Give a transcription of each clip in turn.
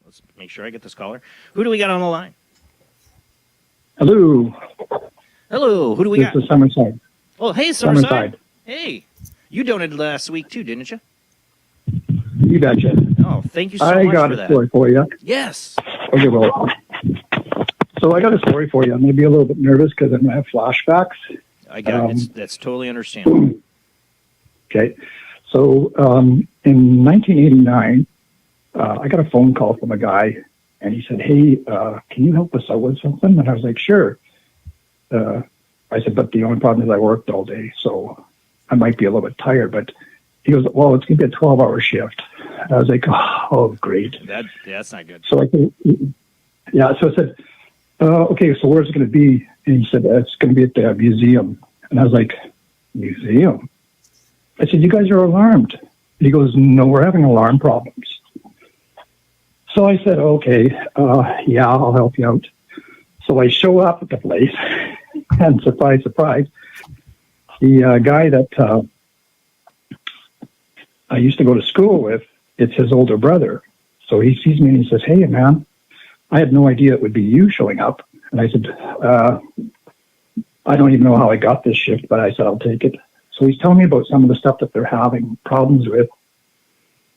Let's make sure I get this caller. Who do we got on the line? Hello. Hello. Who do we got? This is Summerside. Oh, hey, Summerside. Hey. You donated last week too, didn't you? You betcha. Oh, thank you so much for that. I got a story for you. Yes. Okay, well, so I got a story for you. I'm going to be a little bit nervous because I'm going to have flashbacks. I got it. That's totally understandable. Okay. So in 1989, I got a phone call from a guy, and he said, hey, can you help us out with something? And I was like, sure. I said, but the only problem is I worked all day, so I might be a little bit tired. But he goes, well, it's going to be a 12-hour shift. And I was like, oh, great. That's not good. So I said, yeah, so I said, okay, so where's it going to be? And he said, it's going to be at the museum. And I was like, museum? I said, you guys are alarmed. And he goes, no, we're having alarm problems. So I said, okay, yeah, I'll help you out. So I show up at the place, and surprise, surprise, the guy that I used to go to school with, it's his older brother. So he sees me and he says, hey, man, I had no idea it would be you showing up. And I said, I don't even know how I got this shift, but I said, I'll take it. So he's telling me about some of the stuff that they're having problems with.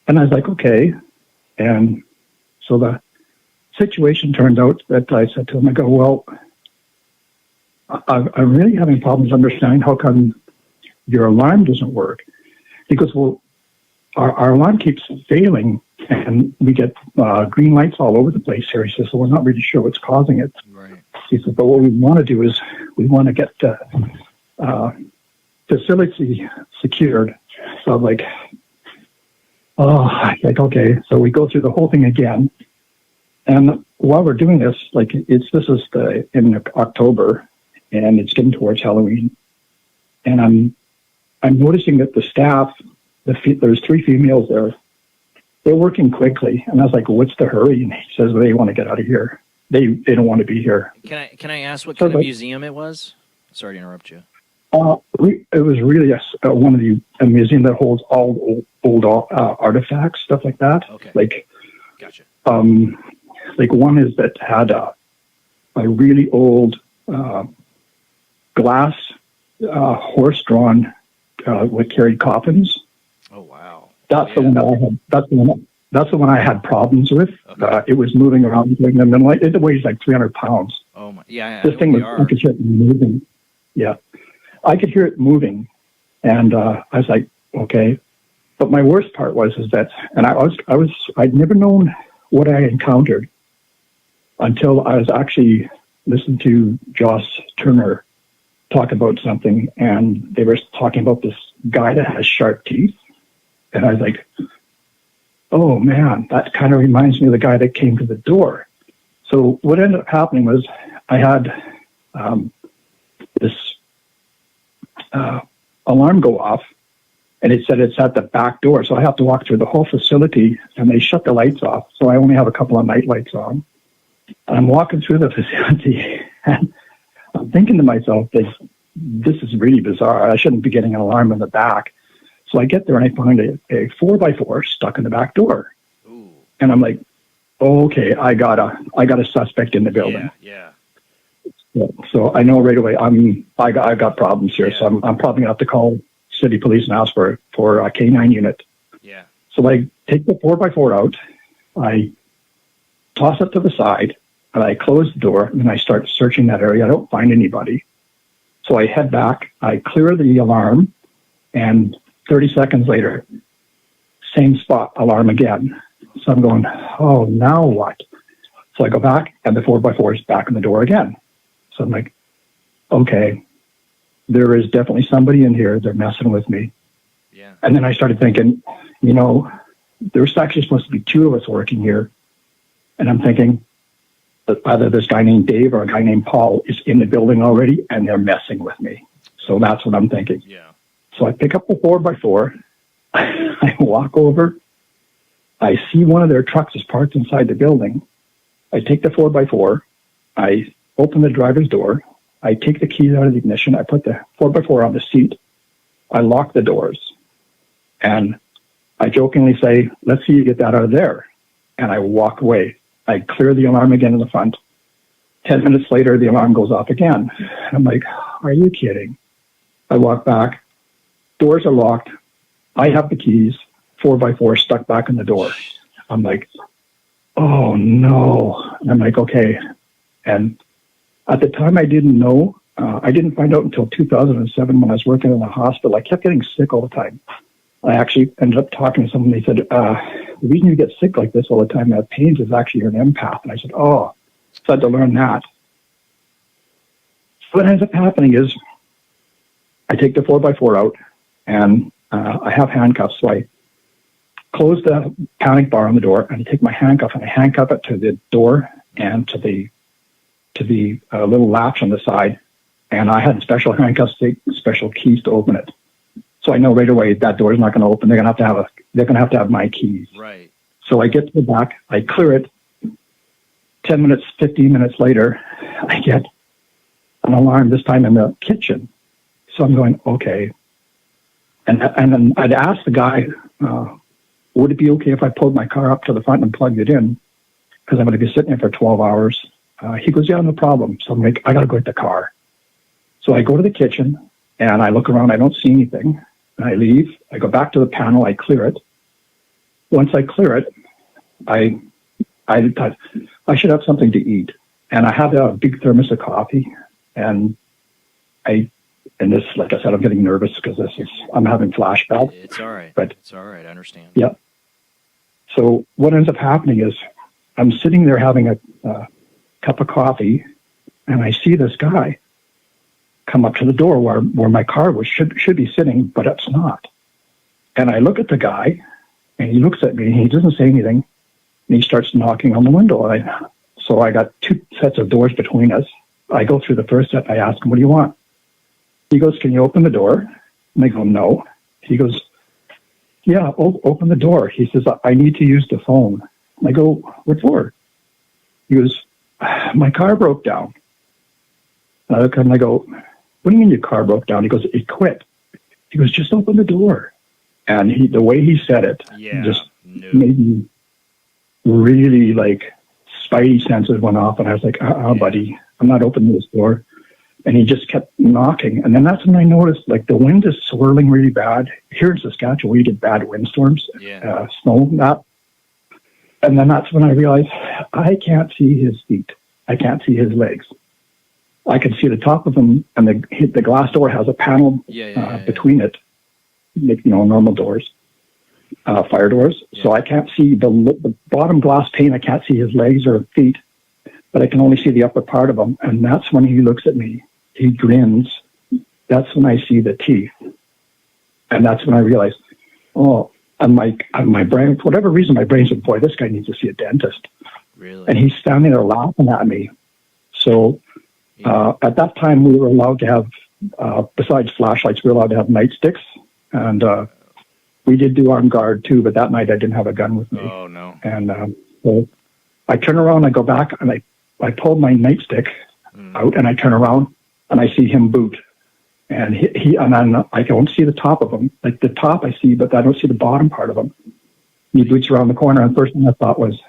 And I was like, okay. And so the situation turned out that I said to him, I go, well, I'm really having problems understanding how come your alarm doesn't work. He goes, well, our alarm keeps failing, and we get green lights all over the place here. He says, so we're not really sure what's causing it. Right. He said, but what we want to do is we want to get the facility secured. So I'm like, okay. So we go through the whole thing again. And while we're doing this, this is in October, and it's getting towards Halloween. And I'm noticing that the staff, there's 3 females there. They're working quickly, and I was like, "What's the hurry?" And he says, "They want to get out of here. They don't want to be here." Can I ask what kind of museum it was? Sorry to interrupt you. It was really a museum that holds all old artifacts, stuff like that. Okay. Gotcha. One is that had a really old glass horse-drawn what carried coffins. Oh wow! That's the one that I had. That's the one I had problems with. Okay. It was moving around in the midnight. It weighs like 300 pounds. Oh my! Yeah. This thing I could hear it moving. Yeah, I could hear it moving, and I was like, okay. But my worst part was that, and I'd never known what I encountered until I was actually listening to Joss Turner talk about something, and they were talking about this guy that has sharp teeth. And I was like, oh man, that kind of reminds me of the guy that came to the door. So what ended up happening was I had this alarm go off, and it said it's at the back door. So I have to walk through the whole facility, and they shut the lights off. So I only have a couple of night lights on. And I'm walking through the facility, and I'm thinking to myself, this is really bizarre. I shouldn't be getting an alarm in the back. So I get there and I find a 4x4 stuck in the back door. Ooh. And I'm like, okay, I got a suspect in the building. Yeah. So I know right away I got problems here. Yeah. So I'm probably gonna have to call city police and ask for a K9 unit. Yeah. So I take the 4x4 out, I toss it to the side, and I close the door, and then I start searching that area. I don't find anybody. So I head back, I clear the alarm, and 30 seconds later, same spot, alarm again. So I'm going, oh, now what? So I go back, and the 4x4 is back in the door again. So I'm like, okay, there is definitely somebody in here. They're messing with me. Yeah. And then I started thinking, there's actually supposed to be 2 of us working here. And I'm thinking that either this guy named Dave or a guy named Paul is in the building already, and they're messing with me. So that's what I'm thinking. Yeah. So I pick up the 4x4. I walk over. I see one of their trucks is parked inside the building. I take the 4x4. I open the driver's door. I take the keys out of the ignition. I put the 4x4 on the seat. I lock the doors. And I jokingly say, let's see you get that out of there. And I walk away. I clear the alarm again in the front. 10 minutes later, the alarm goes off again. I'm like, are you kidding? I walk back. Doors are locked. I have the keys, 4x4 stuck back in the door. I'm like, oh no. And I'm like, okay. And at the time I didn't know. I didn't find out until 2007 when I was working in the hospital. I kept getting sick all the time. I actually ended up talking to someone. They said, the reason you get sick like this all the time and have pains is actually you're an empath. And I said, oh, so I had to learn that. So what ends up happening is I take the 4x4 out and I have handcuffs. So I close the panic bar on the door and I take my handcuff and I handcuff it to the door and to the little latch on the side. And I had special handcuffs, special keys to open it. So I know right away that door is not going to open. They're going to have my keys. Right. So I get to the back, I clear it. 10 minutes, 15 minutes later, I get an alarm, this time in the kitchen. So I'm going, okay. And then I'd ask the guy, would it be okay if I pulled my car up to the front and plugged it in? Because I'm going to be sitting there for 12 hours. He goes, yeah, no problem. So I'm like, I got to go get the car. So I go to the kitchen and I look around. I don't see anything. And I leave. I go back to the panel. I clear it. Once I clear it, I thought I should have something to eat. And I have a big thermos of coffee. And this, like I said, I'm getting nervous because I'm having flashbacks. It's all right. But it's all right. I understand. Yeah. So what ends up happening is I'm sitting there having a cup of coffee, and I see this guy come up to the door where my car should be sitting, but it's not. And I look at the guy, and he looks at me, and he doesn't say anything, and he starts knocking on the window. So I got two sets of doors between us. I go through the first set. I ask him, what do you want? He goes, can you open the door? And I go, no. He goes, yeah, open the door. He says, I need to use the phone. And I go, what for? He goes, my car broke down. And I look at him and I go, what do you mean your car broke down? He goes, it quit. He goes, just open the door. And the way he said it made me really, like, spidey senses went off. And I was like, buddy, I'm not opening this door. And he just kept knocking. And then that's when I noticed, like, the wind is swirling really bad. Here in Saskatchewan, we get bad windstorms, snow, that. And then that's when I realized I can't see his feet. I can't see his legs. I can see the top of him, and the glass door has a panel between it, like, normal doors, fire doors. Yeah. So I can't see the bottom glass pane. I can't see his legs or feet, but I can only see the upper part of him. And that's when he looks at me. He grins. That's when I see the teeth. And that's when I realize, and my brain, for whatever reason, my brain said, boy, this guy needs to see a dentist. Really? And he's standing there laughing at me. So at that time, we were allowed to have, besides flashlights, we were allowed to have nightsticks. And we did do armed guard, too, but that night I didn't have a gun with me. Oh, no. And so I turn around, I go back, and I pull my nightstick out, and I turn around, and I see him boot. And I don't see the top of him. Like, the top I see, but I don't see the bottom part of him. He boots around the corner, and the first thing I thought was,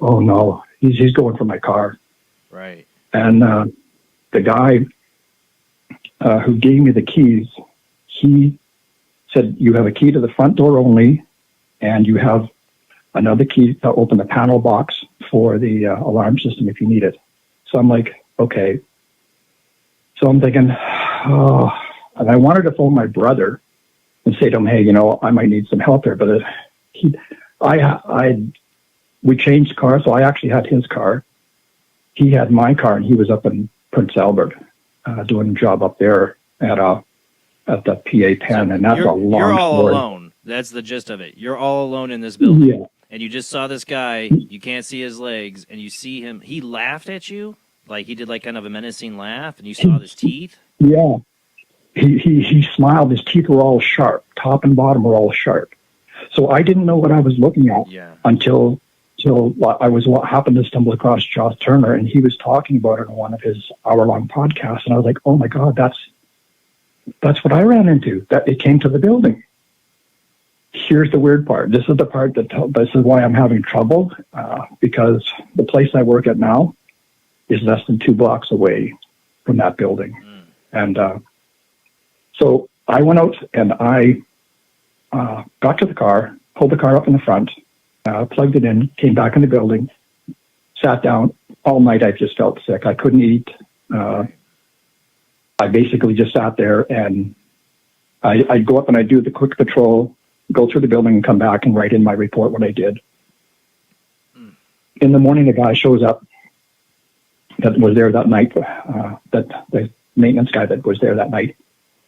oh, no, he's going for my car. Right. And the guy who gave me the keys, he said, you have a key to the front door only, and you have another key to open the panel box for the alarm system if you need it. So I'm like, okay. So I'm thinking, and I wanted to phone my brother and say to him, hey, I might need some help here. But we changed cars, so I actually had his car. He had my car, and he was up in Prince Albert doing a job up there at the PA 10, and that's a long You're all story. alone. That's the gist of it. You're all alone in this building. Yeah. And you just saw this guy, you can't see his legs, and you see him, he laughed at you? Like, he did, like, kind of a menacing laugh, and you saw his teeth? Yeah. He smiled. His teeth were all sharp. Top and bottom were all sharp. So I didn't know what I was looking at until I happened to stumble across Josh Turner, and he was talking about it in one of his hour-long podcasts, and I was like, oh, my God, that's what I ran into. That it came to the building. here's the weird part. This is the part this is why I'm having trouble, because the place I work at now is less than 2 blocks away from that building. And so I went out and I got to the car, pulled the car up in the front, plugged it in, came back in the building, sat down. All night I just felt sick. I couldn't eat. I basically just sat there, and I'd go up and I'd do the quick patrol, go through the building and come back and write in my report what I did. In the morning, a guy shows up that was there that night, that the maintenance guy that was there that night.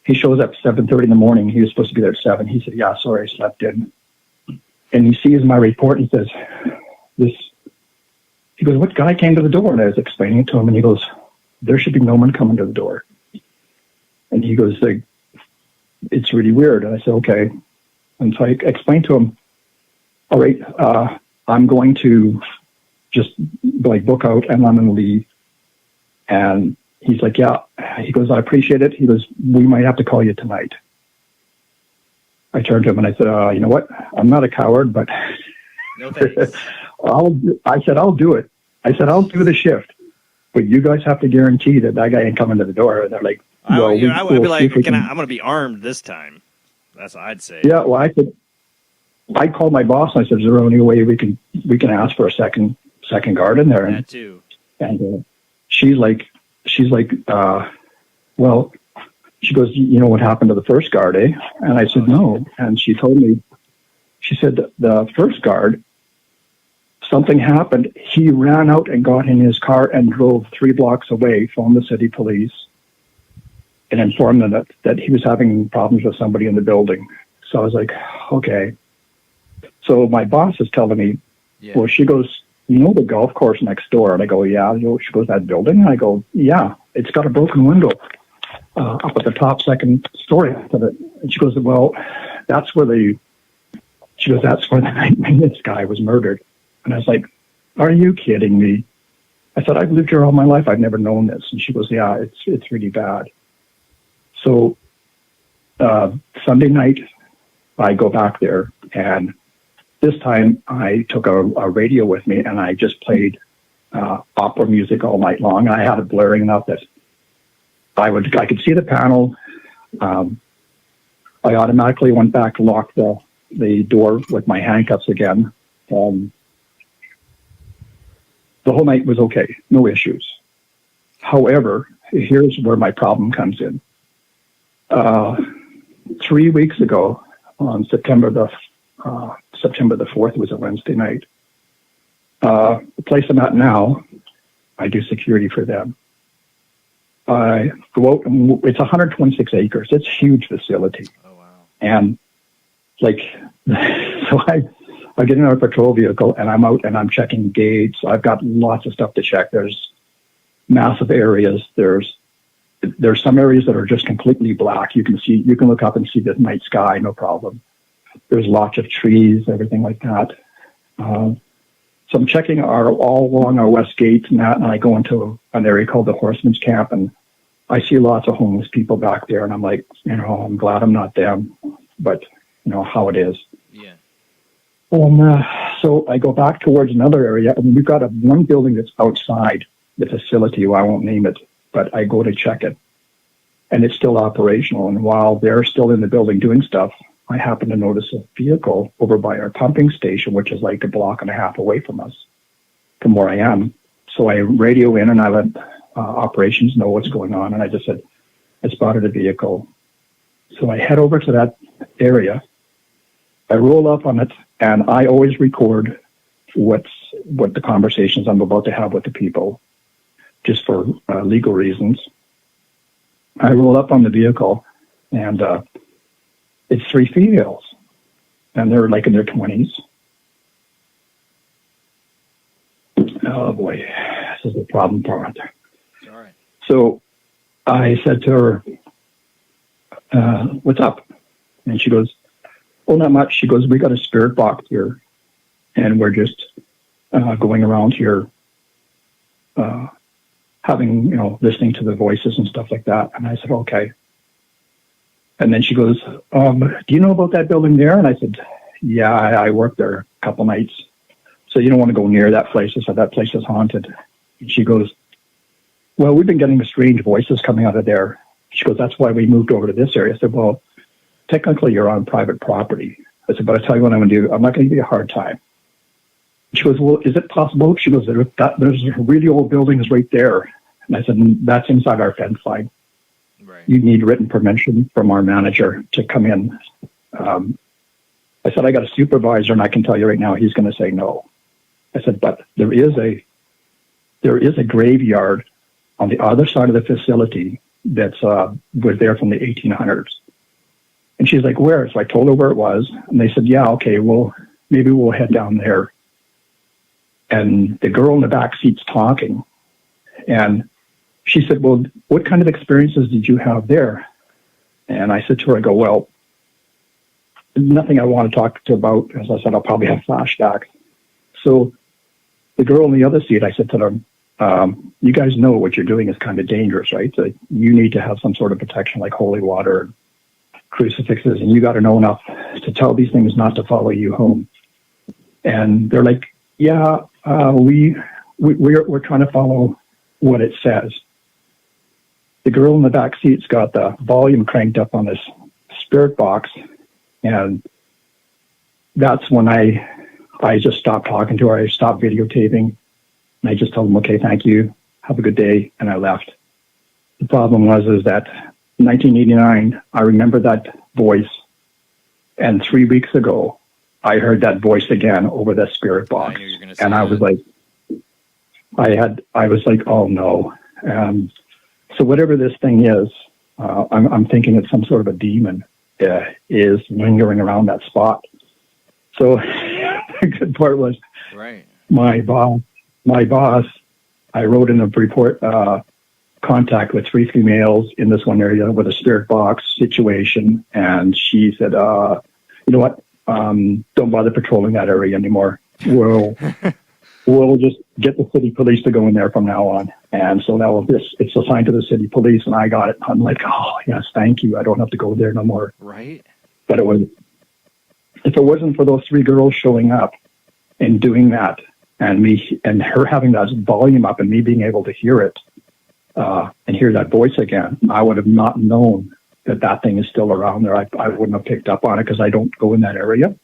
He shows up 7:30 in the morning. He was supposed to be there at 7. He said, yeah, sorry, I slept in. And he sees my report and he says, he goes, what guy came to the door? And I was explaining it to him, and he goes, there should be no one coming to the door. And he goes, it's really weird. And I said, okay. And so I explained to him, all right, I'm going to just book out and I'm going to leave. And he's like, yeah. He goes, I appreciate it. He goes, we might have to call you tonight. I turned to him and I said, you know what? I'm not a coward, but no thanks. I said, I'll do it. I said, I'll do the shift, but you guys have to guarantee that guy ain't coming to the door. And they're like, well, I would be like, I'm going to be armed this time. That's what I'd say. Yeah. Well, I called my boss and I said, is there any way we can ask for a second guard in there? That too. And she's like, well, she goes, you know what happened to the first guard, eh? And I said, no. And she told me, she said, the first guard, something happened. He ran out and got in his car and drove 3 blocks away, phoned the city police, and informed them that he was having problems with somebody in the building. So I was like, okay. So my boss is telling me, well, she goes, you know the golf course next door? And I go, yeah. She goes, that building? And I go, yeah, it's got a broken window up at the top second story of it. And she goes, well, that's where the night maintenance guy was murdered. And I was like, are you kidding me? I said, I've lived here all my life. I've never known this. And she goes, yeah, it's really bad. So Sunday night, I go back there, and this time I took a radio with me, and I just played opera music all night long. I had it blaring enough that I could see the panel. I automatically went back, locked the door with my handcuffs again. The whole night was okay, no issues. However, here's where my problem comes in. 3 weeks ago, on September the 4th, was a Wednesday night. The place I'm at now, I do security for them. I go out, and it's 126 acres. It's a huge facility. Oh, wow. And so I get in our patrol vehicle and I'm out and I'm checking gates. I've got lots of stuff to check. There's massive areas. There's some areas that are just completely black. You can look up and see the night sky, no problem. There's lots of trees, everything like that. So I'm checking all along our west gates and that, and I go into an area called the Horseman's Camp, and I see lots of homeless people back there, and I'm like, I'm glad I'm not them, but how it is. Yeah. And so I go back towards another area, and we've got one building that's outside the facility. I won't name it, but I go to check it, and it's still operational. And while they're still in the building doing stuff, I happen to notice a vehicle over by our pumping station, which is like a block and a half away from us, from where I am. So I radio in and I let operations know what's going on. And I just said, I spotted a vehicle. So I head over to that area. I roll up on it, and I always record what the conversations I'm about to have with the people, just for legal reasons. I roll up on the vehicle, and it's 3 females, and they're like in their 20s. Oh boy, this is the problem part. All right. So I said to her, what's up? And she goes, oh, not much. She goes, we got a spirit box here, and we're just going around here having, listening to the voices and stuff like that. And I said, okay. And then she goes, do you know about that building there? And I said, yeah, I worked there a couple nights. So you don't want to go near that place. I said, that place is haunted. And she goes, well, we've been getting strange voices coming out of there. She goes, that's why we moved over to this area. I said, well, technically you're on private property. I said, but I tell you what I'm going to do. I'm not going to give you a hard time. She goes, well, is it possible? She goes, there's really old buildings right there. And I said, that's inside our fence line. Right. You need written permission from our manager to come in. I said, I got a supervisor, and I can tell you right now, he's going to say no. I said, but there is a graveyard on the other side of the facility that's was there from the 1800s. And she's like, where? So I told her where it was, and they said, yeah, okay, well, maybe we'll head down there. And the girl in the back seat's talking, and she said, well, what kind of experiences did you have there? And I said to her, I go, well, nothing I want to talk to about. As I said, I'll probably have flashbacks. So the girl in the other seat, I said to them, you guys know what you're doing is kind of dangerous, right? So you need to have some sort of protection like holy water, crucifixes, and you got to know enough to tell these things not to follow you home. And they're like, yeah, we're trying to follow what it says. The girl in the back seat's got the volume cranked up on this spirit box, and that's when I just stopped talking to her. I stopped videotaping, and I just told them, okay, thank you, have a good day, and I left. The problem is that 1989, I remember that voice, and 3 weeks ago, I heard that voice again over the spirit box, and I was like, I was like, oh no. So whatever this thing is, I'm thinking it's some sort of a demon is lingering around that spot. So the good part was, right. My boss, I wrote in a report, contact with 3 females in this one area with a spirit box situation. And she said, you know what? Don't bother patrolling that area anymore. We'll just get the city police to go in there from now on. And so now it's assigned to the city police, and I got it. I'm like, oh, yes, thank you. I don't have to go there no more. Right. But if it wasn't for those 3 girls showing up and doing that, and her having that volume up and me being able to hear it, and hear that voice again, I would have not known that thing is still around there. I wouldn't have picked up on it because I don't go in that area.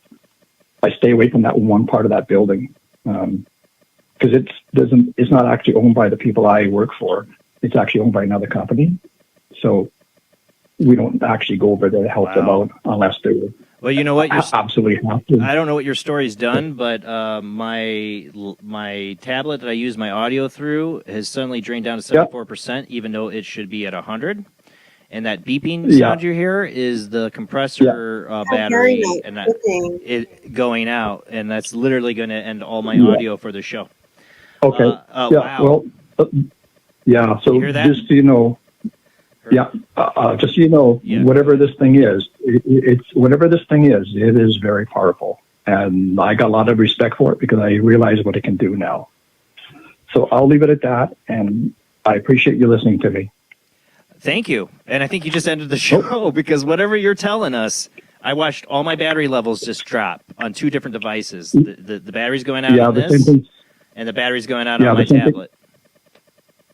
I stay away from that one part of that building. Because it's not actually owned by the people I work for. It's actually owned by another company. So we don't actually go over there to help them out unless they well, you know what? absolutely have to. I don't know what your story's done, but my tablet that I use my audio through has suddenly drained down to 74%, even though it should be at 100. And that beeping sound you hear is the compressor battery and it going out, and that's literally going to end all my audio for the show. Okay. Wow. Well, so just so you know, just so you know, whatever this thing is, it is very powerful, and I got a lot of respect for it because I realize what it can do now. So I'll leave it at that, and I appreciate you listening to me. Thank you. And I think you just ended the show because whatever you're telling us, I watched all my battery levels just drop on 2 different devices. The battery's going out on this, and the battery's going out on my tablet.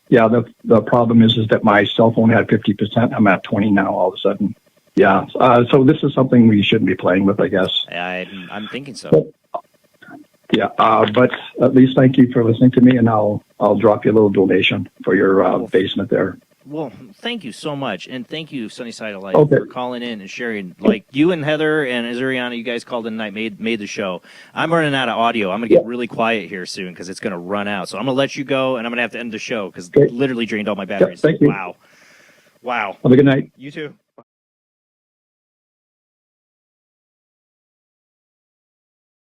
Yeah, the problem is that my cell phone had 50%. I'm at 20 now all of a sudden. Yeah, so this is something we shouldn't be playing with, I guess. I'm thinking so. But at least thank you for listening to me, and I'll drop you a little donation for your basement there. Well, thank you so much, and thank you, Sunnyside of Life, for calling in and sharing. Like you and Heather and Azuriana, you guys called in tonight, made the show. I'm running out of audio. I'm going to get really quiet here soon because it's going to run out. So I'm going to let you go, and I'm going to have to end the show because it literally drained all my batteries. Thank you. Wow. Have a good night. You too.